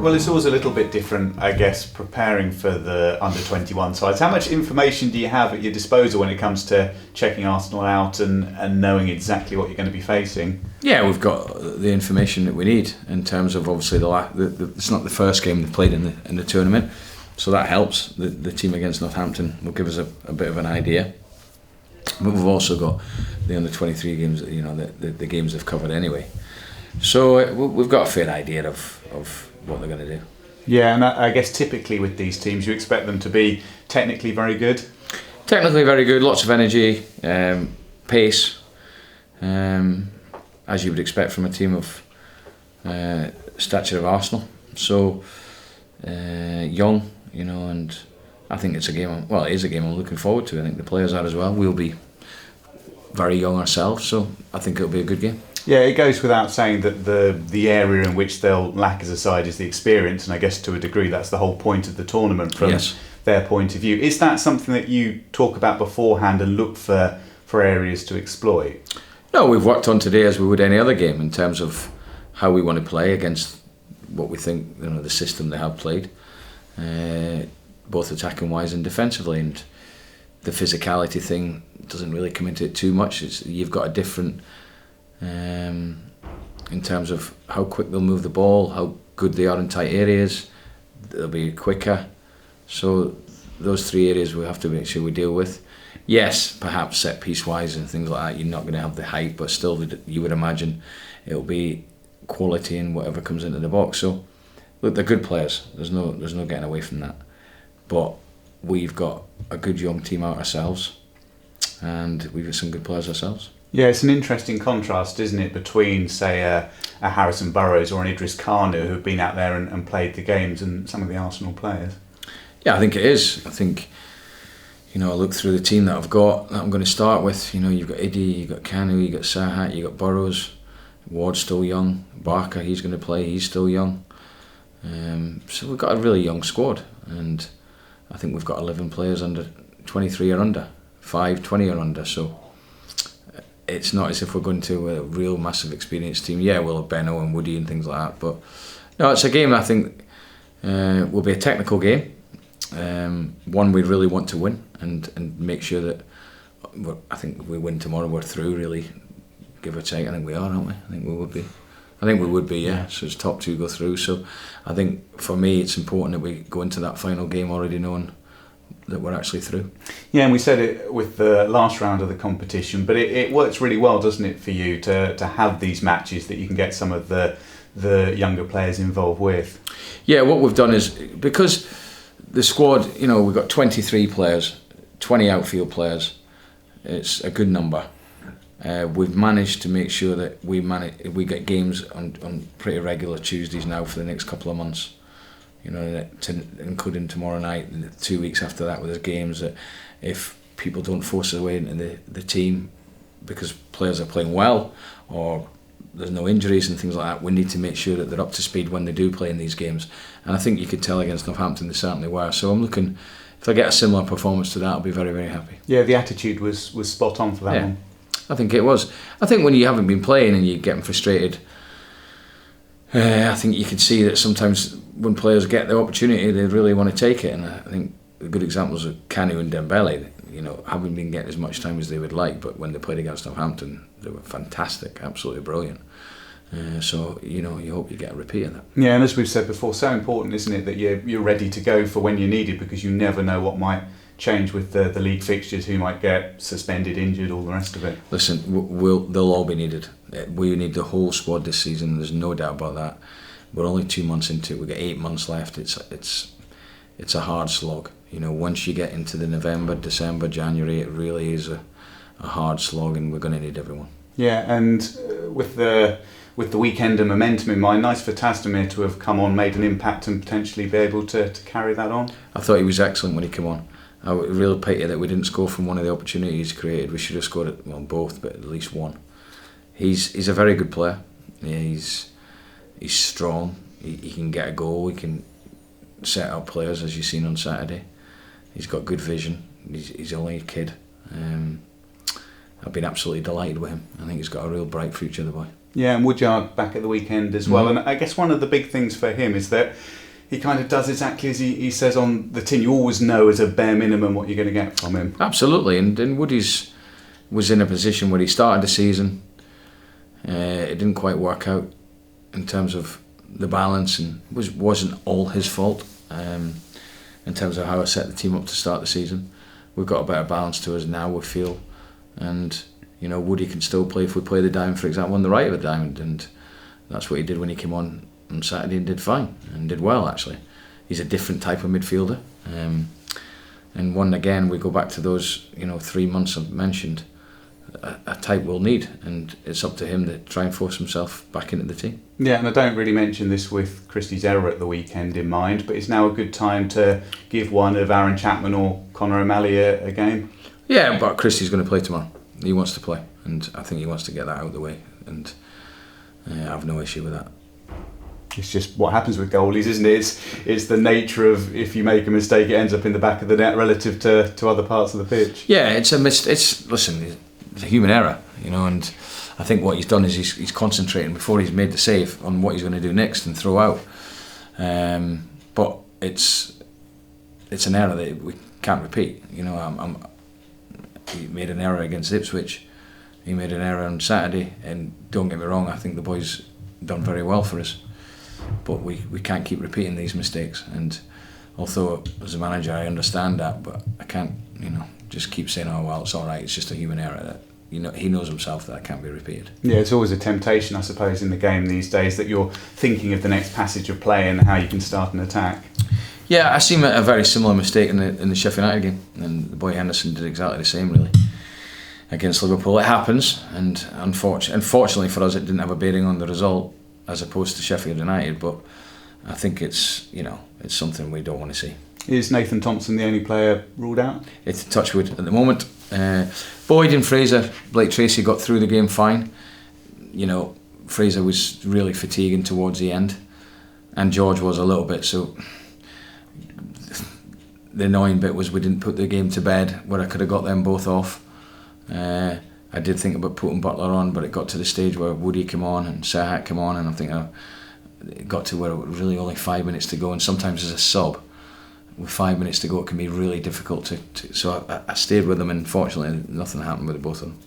Well, it's always a little bit different, I guess, preparing for the under-21 sides. How much information do you have at your disposal when it comes to checking Arsenal out and knowing exactly what you're going to be facing? Yeah, we've got the information that we need in terms of obviously it's not the first game they've played in the tournament, so that helps. The team against Northampton will give us a bit of an idea. But we've also got the under-23 games, the games they've covered anyway. So we've got a fair idea of what they're going to do. Yeah, and I guess typically with these teams, you expect them to be technically very good? Technically very good, lots of energy, pace, as you would expect from a team of stature of Arsenal. So young, and I think it's a game. It is a game I'm looking forward to. I think the players are as well. We'll be very young ourselves, so I think it'll be a good game. Yeah, it goes without saying that the area in which they'll lack as a side is the experience, and I guess to a degree that's the whole point of the tournament from their point of view. Is that something that you talk about beforehand and look for areas to exploit? No, we've worked on today as we would any other game in terms of how we want to play against what we think, the system they have played, both attacking wise and defensively, and the physicality thing doesn't really come into it too much. You've got a different in terms of how quick they'll move the ball, how good they are in tight areas, they'll be quicker. So those three areas we have to make sure we deal with. Yes, perhaps set piece wise and things like that, you're not going to have the height, but still you would imagine it'll be quality in whatever comes into the box. So look, they're good players. There's no getting away from that. But we've got a good young team out ourselves, and we've got some good players ourselves. Yeah, it's an interesting contrast, isn't it, between, say, a Harrison Burrows or an Idris Kanu who've been out there and played the games, and some of the Arsenal players. Yeah, I think it is. I think, I look through the team that I've got, that I'm going to start with. You've got Iddy, you've got Kanu, you've got Sahat, you've got Burrows. Ward's still young. Barker, he's going to play, he's still young. So we've got a really young squad, and I think we've got 11 players under 23 or under, 5, 20 or under, so it's not as if we're going to a real massive experienced team. Yeah, we'll have Benno and Woody and things like that, but no, it's a game I think will be a technical game, one we really want to win and make sure that I think if we win tomorrow we're through, really, give or take. I think we are, aren't we? I think we would be, yeah. So it's top two go through, so I think for me it's important that we go into that final game already knowing that we're actually through. Yeah, and we said it with the last round of the competition, but it works really well, doesn't it, for you to have these matches that you can get some of the younger players involved with? Yeah, what we've done is, because the squad, we've got 23 players, 20 outfield players, it's a good number. We've managed to make sure that we get games on pretty regular Tuesdays now for the next couple of months. Including tomorrow night and 2 weeks after that with the games, that if people don't force their way into the team because players are playing well or there's no injuries and things like that, we need to make sure that they're up to speed when they do play in these games. And I think you could tell against Northampton they certainly were. So I'm looking, if I get a similar performance to that, I'll be very, very happy. Yeah, the attitude was spot on for that one. I think it was. I think when you haven't been playing and you're getting frustrated, I think you can see that sometimes when players get the opportunity, they really want to take it. And I think the good examples of Kanu and Dembele, haven't been getting as much time as they would like, but when they played against Northampton, they were fantastic, absolutely brilliant. So you hope you get a repeat of that. Yeah, and as we've said before, so important, isn't it, that you're ready to go for when you need it, because you never know what might change with the league fixtures, who might get suspended, injured, all the rest of it. Listen, they'll all be needed. We need the whole squad this season, there's no doubt about that. We're only 2 months into it, we've got 8 months left. It's a hard slog. Once you get into the November, December, January, it really is a hard slog, and we're going to need everyone. Yeah, and with the weekend and momentum in mind, nice for Tasdemir to have come on, made an impact, and potentially be able to carry that on. I thought he was excellent when he came on. I really pity that we didn't score from one of the opportunities created. We should have scored it, both, but at least one. He's a very good player. Yeah, he's strong. He can get a goal. He can set up players, as you've seen on Saturday. He's got good vision. He's only a kid. I've been absolutely delighted with him. I think he's got a real bright future, the boy. Yeah, and Woodyard back at the weekend as well. And I guess one of the big things for him is that he kind of does exactly as he says on the tin. You always know as a bare minimum what you're going to get from him. Absolutely, and Woody's was in a position where he started the season. It didn't quite work out in terms of the balance, and wasn't all his fault in terms of how I set the team up to start the season. We've got a better balance to us now, we feel, and you know, Woody can still play if we play the diamond, for example, on the right of a diamond, and that's what he did when he came on Saturday and did fine and did well actually. He's a different type of midfielder, and one again we go back to those 3 months I've mentioned. A type we'll need, and it's up to him to try and force himself back into the team. Yeah, and I don't really mention this with Christie's error at the weekend in mind, but it's now a good time to give one of Aaron Chapman or Conor O'Malley a game. Yeah, but Christie's going to play tomorrow. He wants to play, and I think he wants to get that out of the way, and I have no issue with that. It's just what happens with goalies, isn't it? It's the nature of, if you make a mistake, it ends up in the back of the net relative to other parts of the pitch. Yeah, it's a human error, and I think what he's done is he's concentrating before he's made the save on what he's going to do next and throw out. But it's an error that we can't repeat. He made an error against Ipswich. He made an error on Saturday, and don't get me wrong, I think the boys done very well for us. But we can't keep repeating these mistakes. And although as a manager I understand that, but I can't just keep saying, oh well, it's all right, it's just a human error. That he knows himself that can't be repeated. Yeah, it's always a temptation, I suppose, in the game these days, that you're thinking of the next passage of play and how you can start an attack. Yeah, I seen a very similar mistake in the Sheffield United game, and the boy Henderson did exactly the same really against Liverpool. It happens, and unfortunately for us, it didn't have a bearing on the result as opposed to Sheffield United. But I think it's something we don't want to see. Is Nathan Thompson the only player ruled out? It's touchwood at the moment. Boyd and Fraser, Blake Tracy got through the game fine. Fraser was really fatiguing towards the end, and George was a little bit. So the annoying bit was we didn't put the game to bed where I could have got them both off. I did think about putting Butler on, but it got to the stage where Woody came on and Serhat came on, and I think it got to where it was really only 5 minutes to go, and sometimes as a sub, with 5 minutes to go, it can be really difficult to so I stayed with them, and fortunately nothing happened with the both of them.